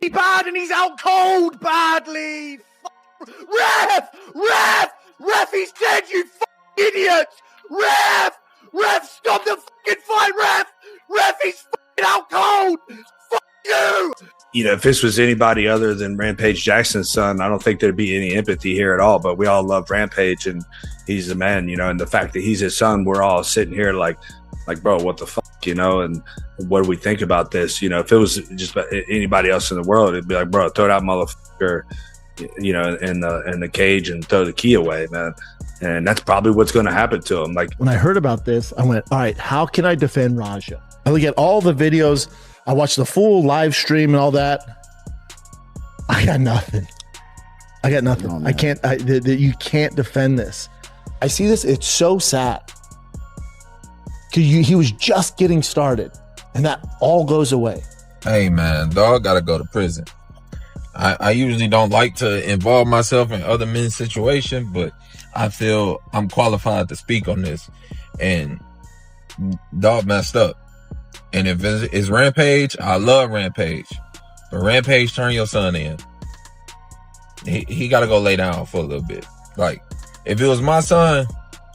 bad and he's out cold badly. Ref, he's dead, you fucking idiots. Ref, stop the fucking fight, ref, he's fucking out cold. Fuck you. You know, if this was anybody other than Rampage Jackson's son, I don't think there'd be any empathy here at all. But we all love Rampage, and he's the man, you know. And the fact that he's his son, we're all sitting here like, bro, what the fuck, you know? And what do we think about this? You know, if it was just anybody else in the world, it'd be like, bro, throw that motherfucker, you know, in the cage and throw the key away, man. And that's probably what's going to happen to him. Like, when I heard about this, I went, all right, how can I defend Raja? I look at all the videos. I watched the full live stream and all that. I got nothing. Oh, I can't. You can't defend this. I see this. It's so sad. Because he was just getting started, and that all goes away. Hey, man, dog got to go to prison. I usually don't like to involve myself in other men's situations, but I feel I'm qualified to speak on this. And dog messed up. And if it's Rampage, I love Rampage. But Rampage, turn your son in. He got to go lay down for a little bit. Like, if it was my son,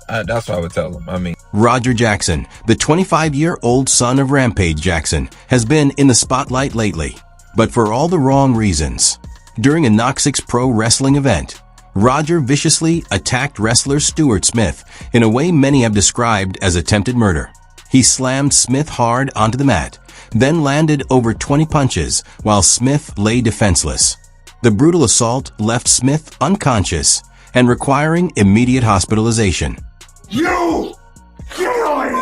that's what I would tell him. I mean, Roger Jackson, the 25-year-old son of Rampage Jackson, has been in the spotlight lately, but for all the wrong reasons. During a Knox Pro Wrestling event, Roger viciously attacked wrestler Stuart Smith in a way many have described as attempted murder. He slammed Smith hard onto the mat, then landed over 20 punches while Smith lay defenseless. The brutal assault left Smith unconscious and requiring immediate hospitalization. You kill him.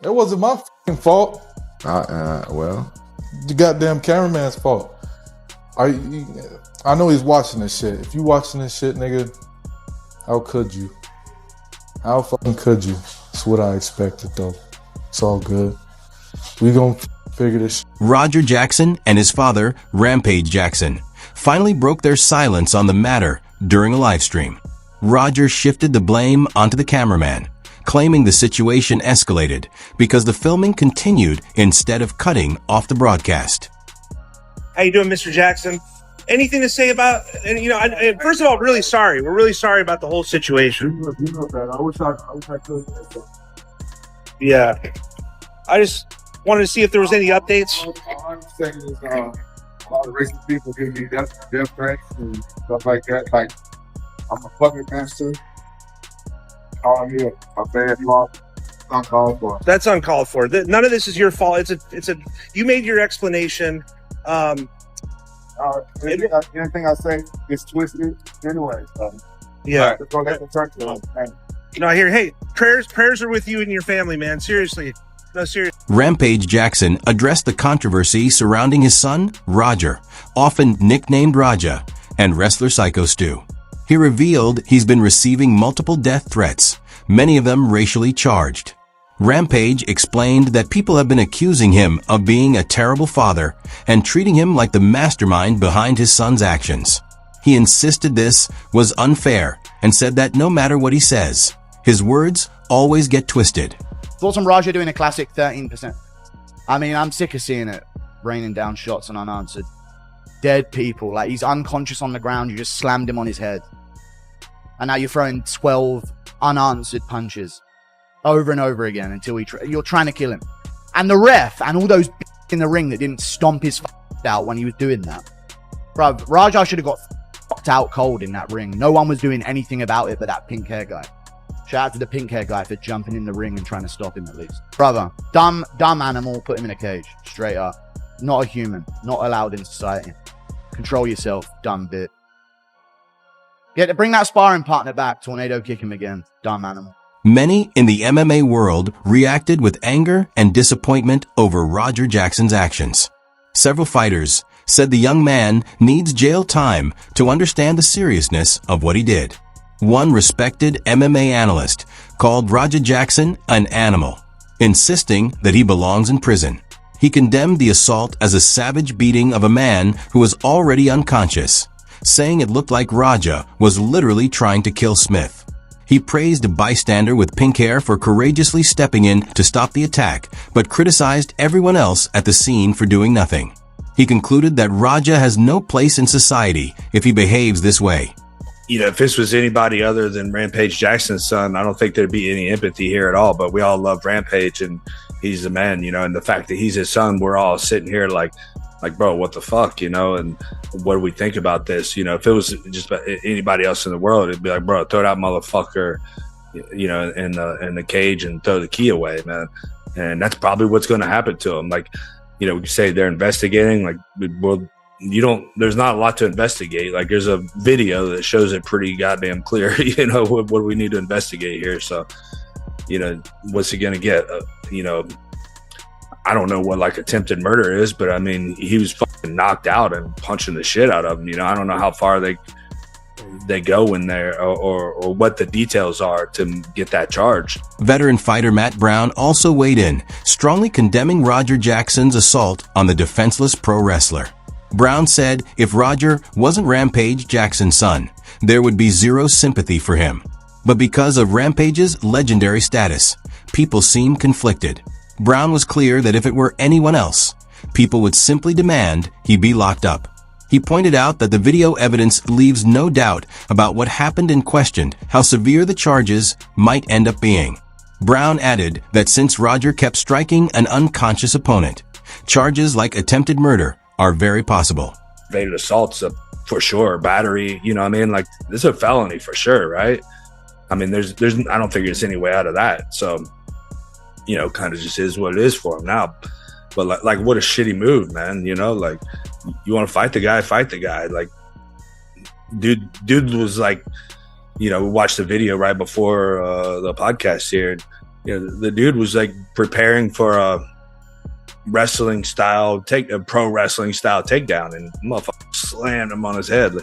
It wasn't my fucking fault. Well, The goddamn cameraman's fault. I know he's watching this shit. If you watching this shit, nigga, how could you? How fucking could you? That's what I expected, though. It's all good. We gonna figure this shit. Roger Jackson and his father, Rampage Jackson, finally broke their silence on the matter during a live stream. Roger shifted the blame onto the cameraman, claiming the situation escalated because the filming continued instead of cutting off the broadcast. how you doing, Mr. Jackson? Anything to say about? And you know, first of all, really sorry. We're really sorry about the whole situation. You know that. I wish I could. Yeah, I just wanted to see if there was any updates. All I'm saying is, a lot of racist people give me death threats and stuff like that. Like, I'm a fucking master. Calling me a bad mom. Uncalled for. That's uncalled for. None of this is your fault. It's a. You made your explanation. Anything I say is twisted anyway. Yeah. No, I hear. Hey, prayers are with you and your family, man. Seriously. No, seriously. Rampage Jackson addressed the controversy surrounding his son, Roger, often nicknamed Raja, and wrestler Psycho Stu. He revealed he's been receiving multiple death threats, many of them racially charged. Rampage explained that people have been accusing him of being a terrible father and treating him like the mastermind behind his son's actions. He insisted this was unfair and said that no matter what he says, his words always get twisted. Thoughts on Raja doing a classic 13%? I mean, I'm sick of seeing it raining down shots and unanswered. Dead people, like he's unconscious on the ground, you just slammed him on his head. And now you're throwing 12 unanswered punches over and over again until you're trying to kill him. And the ref and all those in the ring that didn't stomp his out when he was doing that. Bruv, Raja should have got out cold in that ring. No one was doing anything about it but that pink hair guy. Shout out to the pink hair guy for jumping in the ring and trying to stop him at least. Brother, dumb animal, put him in a cage. Straight up. Not a human. Not allowed in society. Control yourself, dumb bit. Yeah, to bring that sparring partner back, tornado kick him again. Dumb animal. Many in the MMA world reacted with anger and disappointment over Roger Jackson's actions. Several fighters said the young man needs jail time to understand the seriousness of what he did. One respected MMA analyst called Roger Jackson an animal, insisting that he belongs in prison. He condemned the assault as a savage beating of a man who was already unconscious, saying it looked like Raja was literally trying to kill Smith. He praised a bystander with pink hair for courageously stepping in to stop the attack, but criticized everyone else at the scene for doing nothing. He concluded that Raja has no place in society if he behaves this way. You know, if this was anybody other than Rampage Jackson's son, I don't think there'd be any empathy here at all. But we all love Rampage, and he's the man, you know, and the fact that he's his son, we're all sitting here like, bro, what the fuck, you know, and what do we think about this? You know, if it was just anybody else in the world, it'd be like, bro, throw that motherfucker, you know, in the cage and throw the key away, man. And that's probably what's going to happen to him. Like, you know, we say they're investigating, like, well, there's not a lot to investigate. Like, there's a video that shows it pretty goddamn clear, you know, what do we need to investigate here? So, you know, what's he going to get? You know, I don't know what like attempted murder is, but I mean, he was fucking knocked out and punching the shit out of him. You know, I don't know how far they go in there or what the details are to get that charged. Veteran fighter Matt Brown also weighed in, strongly condemning Roger Jackson's assault on the defenseless pro wrestler. Brown said if Roger wasn't Rampage Jackson's son, there would be zero sympathy for him. But because of Rampage's legendary status, people seem conflicted. Brown was clear that if it were anyone else, people would simply demand he be locked up. He pointed out that the video evidence leaves no doubt about what happened and questioned how severe the charges might end up being. Brown added that since Roger kept striking an unconscious opponent, charges like attempted murder are very possible. Aggravated assault's for sure, battery, you know what I mean? Like, this is a felony for sure, right? I mean, there's I don't think there's any way out of that. So, you know, kind of just is what it is for him now. But like what a shitty move, man. You know, like, you want to fight the guy, fight the guy. Like, dude was like, you know, we watched the video right before the podcast here. You know, the dude was like preparing for a pro wrestling style takedown, and motherfucker slammed him on his head.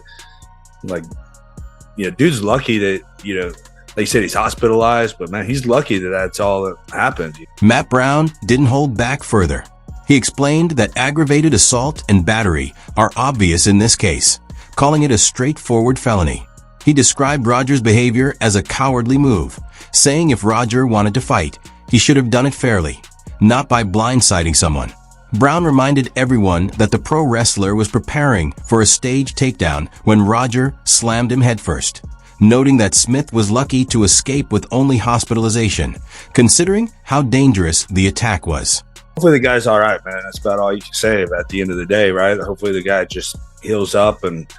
Like, you know, dude's lucky that, you know, they said he's hospitalized, but man, he's lucky that that's all that happened. Matt Brown didn't hold back further. He explained that aggravated assault and battery are obvious in this case, calling it a straightforward felony. He described Roger's behavior as a cowardly move, saying if Roger wanted to fight, he should have done it fairly, not by blindsiding someone. Brown reminded everyone that the pro wrestler was preparing for a staged takedown when Roger slammed him headfirst, noting that Smith was lucky to escape with only hospitalization, considering how dangerous the attack was. Hopefully the guy's all right, man. That's about all you can say at the end of the day, right? Hopefully the guy just heals up and,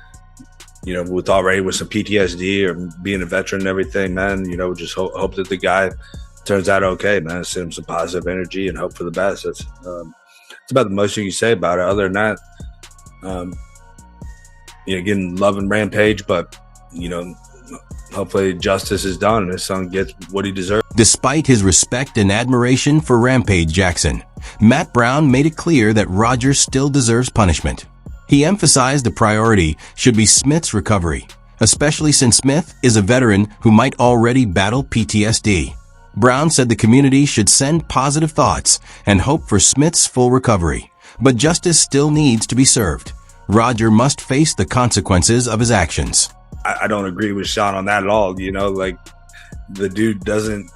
you know, with some PTSD or being a veteran and everything, man, you know, just hope that the guy turns out okay, man. Send him some positive energy and hope for the best. That's about the most you can say about it. Other than that, you know, again, loving Rampage, but, you know, hopefully justice is done and his son gets what he deserves. Despite his respect and admiration for Rampage Jackson, Matt Brown made it clear that Roger still deserves punishment. He emphasized the priority should be Smith's recovery, especially since Smith is a veteran who might already battle PTSD. Brown said the community should send positive thoughts and hope for Smith's full recovery, but justice still needs to be served. Roger must face the consequences of his actions. I don't agree with Sean on that at all. You know, like, the dude doesn't,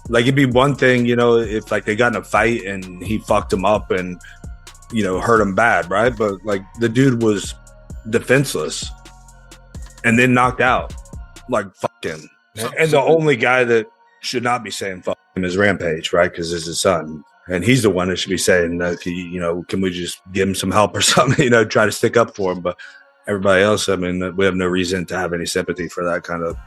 like, it'd be one thing, you know, if like they got in a fight and he fucked him up and, you know, hurt him bad, right? But like, the dude was defenseless and then knocked out. Like, fuck him. And the only guy that should not be saying fuck him is Rampage, right? Because it's his son. And he's the one that should be saying, you know, can we just give him some help or something, you know, try to stick up for him. But everybody else, I mean, we have no reason to have any sympathy for that kind of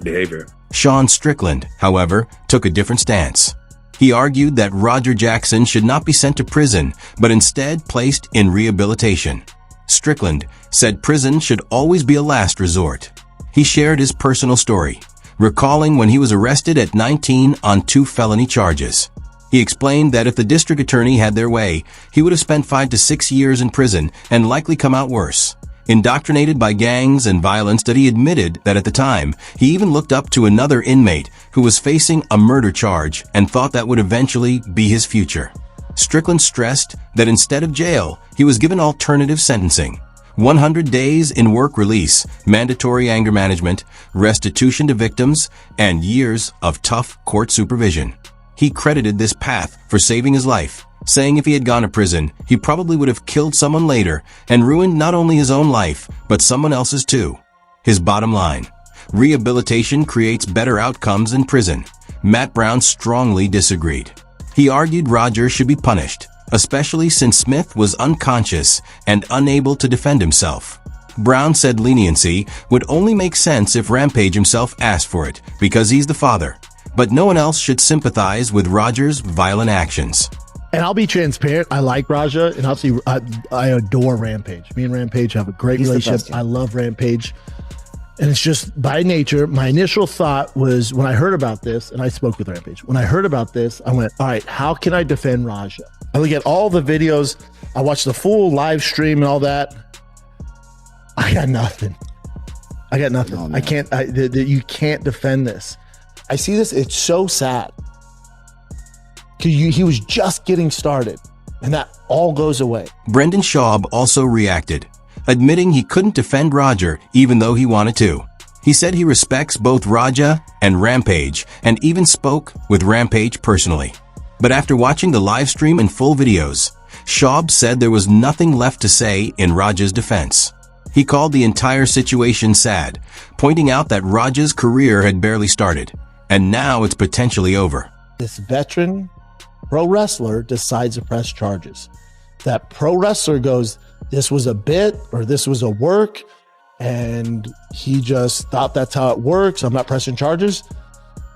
behavior. Sean Strickland, however, took a different stance. He argued that Roger Jackson should not be sent to prison, but instead placed in rehabilitation. Strickland said prison should always be a last resort. He shared his personal story, recalling when he was arrested at 19 on 2 felony charges. He explained that if the district attorney had their way, he would have spent 5 to 6 years in prison and likely come out worse. Indoctrinated by gangs and violence, that he admitted that at the time, he even looked up to another inmate who was facing a murder charge and thought that would eventually be his future. Strickland stressed that instead of jail, he was given alternative sentencing. 100 days in work release, mandatory anger management, restitution to victims, and years of tough court supervision. He credited this path for saving his life, saying if he had gone to prison, he probably would have killed someone later and ruined not only his own life, but someone else's too. His bottom line: rehabilitation creates better outcomes in prison. Matt Brown strongly disagreed. He argued Roger should be punished, especially since Smith was unconscious and unable to defend himself. Brown said leniency would only make sense if Rampage himself asked for it, because he's the father. But no one else should sympathize with Roger's violent actions. And I'll be transparent. I like Raja, and obviously I adore Rampage. Me and Rampage have a great relationship. I love Rampage. And it's just by nature, my initial thought was when I heard about this, and I spoke with Rampage. When I heard about this, I went, all right, how can I defend Raja? I look at all the videos. I watched the full live stream and all that. I got nothing. Oh, I can't, you can't defend this. I see this. It's so sad. He was just getting started, and that all goes away. Brendan Schaub also reacted, admitting he couldn't defend Roger even though he wanted to. He said he respects both Raja and Rampage and even spoke with Rampage personally. But after watching the live stream and full videos, Schaub said there was nothing left to say in Raja's defense. He called the entire situation sad, pointing out that Raja's career had barely started, and now it's potentially over. This veteran pro wrestler decides to press charges. That pro wrestler goes, this was a bit or this was a work, and he just thought that's how it works. I'm not pressing charges.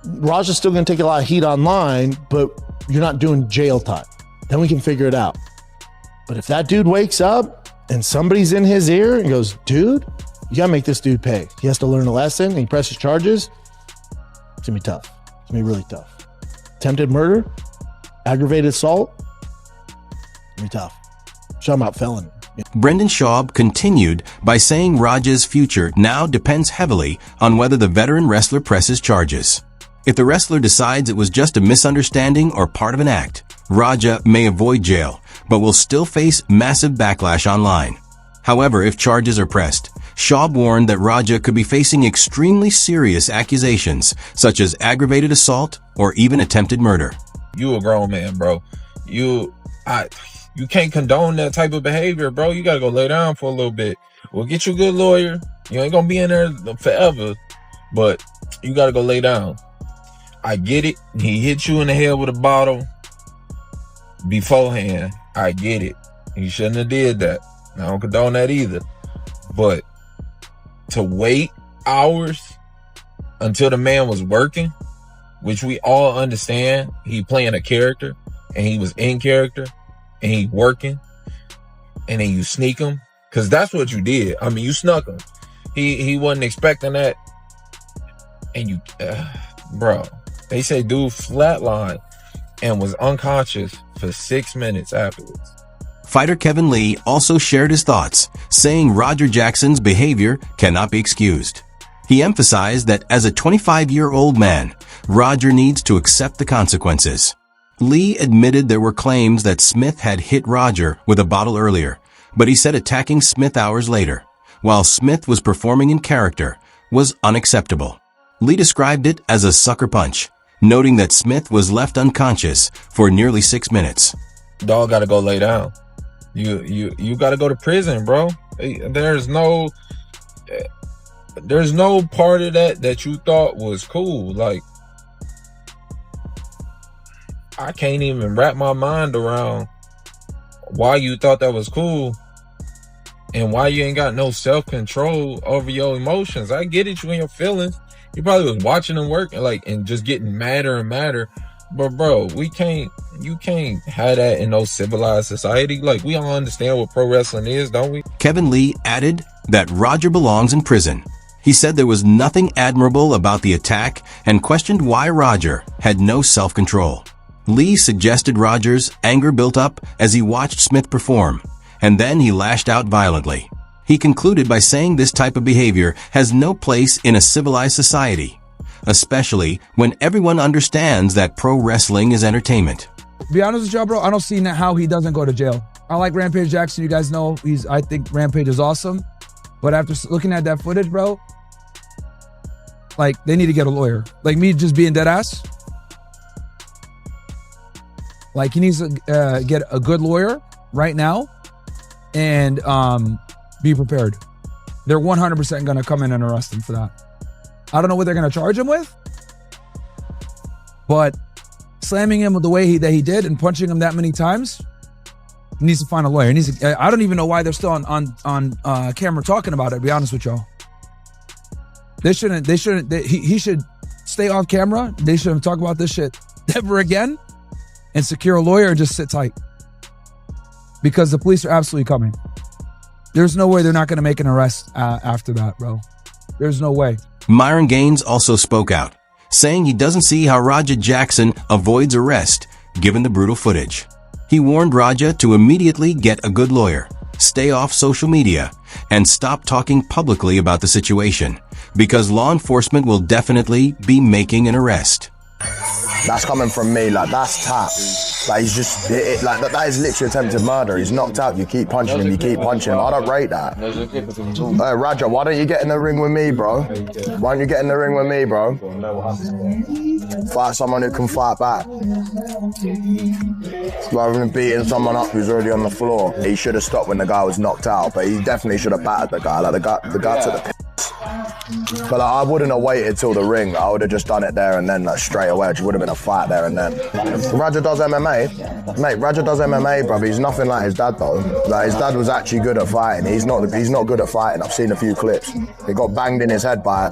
Raja's still going to take a lot of heat online, but you're not doing jail time. Then we can figure it out. But if that dude wakes up and somebody's in his ear and goes, dude, you got to make this dude pay. He has to learn a lesson and he presses charges. It's going to be tough. It's going to be really tough. Attempted murder, aggravated assault, it's going to be tough. Talking about felony. Brendan Schaub continued by saying Raja's future now depends heavily on whether the veteran wrestler presses charges. If the wrestler decides it was just a misunderstanding or part of an act, Raja may avoid jail, but will still face massive backlash online. However, if charges are pressed, Schaub warned that Raja could be facing extremely serious accusations, such as aggravated assault or even attempted murder. You a grown man, bro. You can't condone that type of behavior, bro. You gotta go lay down for a little bit. We'll get you a good lawyer. You ain't gonna be in there forever, but you gotta go lay down. I get it. He hit you in the head with a bottle beforehand. I get it. He shouldn't have did that. I don't condone that either. But to wait hours until the man was working, which we all understand, he playing a character and he was in character and he working, and then you sneak him, because that's what you did. I mean, you snuck him. He wasn't expecting that, and you, bro. They say dude flatlined and was unconscious for 6 minutes afterwards. Fighter Kevin Lee also shared his thoughts, saying Roger Jackson's behavior cannot be excused. He emphasized that as a 25-year-old man, Roger needs to accept the consequences. Lee admitted there were claims that Smith had hit Roger with a bottle earlier, but he said attacking Smith hours later, while Smith was performing in character, was unacceptable. Lee described it as a sucker punch, noting that Smith was left unconscious for nearly 6 minutes. Dog gotta go lay down. You gotta go to prison, bro. There's no part of that you thought was cool. Like, I can't even wrap my mind around why you thought that was cool and why you ain't got no self-control over your emotions. I get it, you and your feelings. You probably was watching them work and just getting madder and madder. But bro, you can't have that in no civilized society. Like, we all understand what pro wrestling is, don't we? Kevin Lee added that Roger belongs in prison. He said there was nothing admirable about the attack and questioned why Roger had no self-control. Lee suggested Roger's anger built up as he watched Smith perform, and then he lashed out violently. He concluded by saying this type of behavior has no place in a civilized society, especially when everyone understands that pro wrestling is entertainment. be honest with y'all, bro, I don't see how he doesn't go to jail. I like Rampage Jackson. You guys know I think Rampage is awesome. But after looking at that footage, bro, like, they need to get a lawyer. Like, me just being dead ass. Like, he needs to get a good lawyer right now and be prepared. They're 100% going to come in and arrest him for that. I don't know what they're going to charge him with, but slamming him the way that he did and punching him that many times, he needs to find a lawyer. I don't even know why they're still on camera talking about it, to be honest with y'all. He should stay off camera. They shouldn't talk about this shit ever again and secure a lawyer and just sit tight. Because the police are absolutely coming. There's no way they're not going to make an arrest after that, bro. There's no way. Myron Gaines also spoke out, saying he doesn't see how Raja Jackson avoids arrest given the brutal footage. He warned Raja to immediately get a good lawyer, stay off social media, and stop talking publicly about the situation, because law enforcement will definitely be making an arrest. That's coming from me, like, that's tap. Like, he's just, like, that is literally attempted murder. He's knocked out, you keep punching him, you keep punching him. I don't rate that. Hey, Raja, why don't you get in the ring with me, bro? Why don't you get in the ring with me, bro? Fight someone who can fight back. Rather than beating someone up who's already on the floor. He should have stopped when the guy was knocked out, but he definitely should have battered the guy. Like, the guy took the piss. But like, I wouldn't have waited till the ring. I would have just done it there and then, like, straight away. It would have been a fight there and then. Raja does MMA. Mate, Raja does MMA, brother. He's nothing like his dad, though. Like, his dad was actually good at fighting. He's not good at fighting. I've seen a few clips. He got banged in his head by a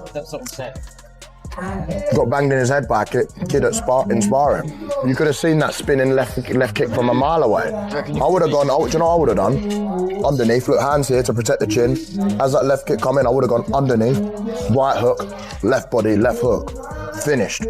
kid at sparring. You could have seen that spinning left kick from a mile away. I would have gone, do you know what I would have done? Underneath, look, hands here to protect the chin. As that left kick come in, I would have gone underneath, right hook, left body, left hook. Finished.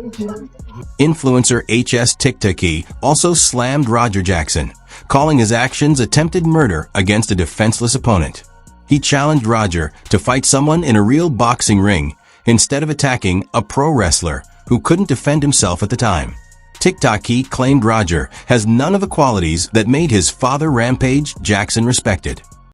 Influencer HS TikToki also slammed Raja Jackson, calling his actions attempted murder against a defenseless opponent. He challenged Raja to fight someone in a real boxing ring instead of attacking a pro wrestler who couldn't defend himself at the time. TikToki claimed Raja has none of the qualities that made his father Rampage Jackson respected.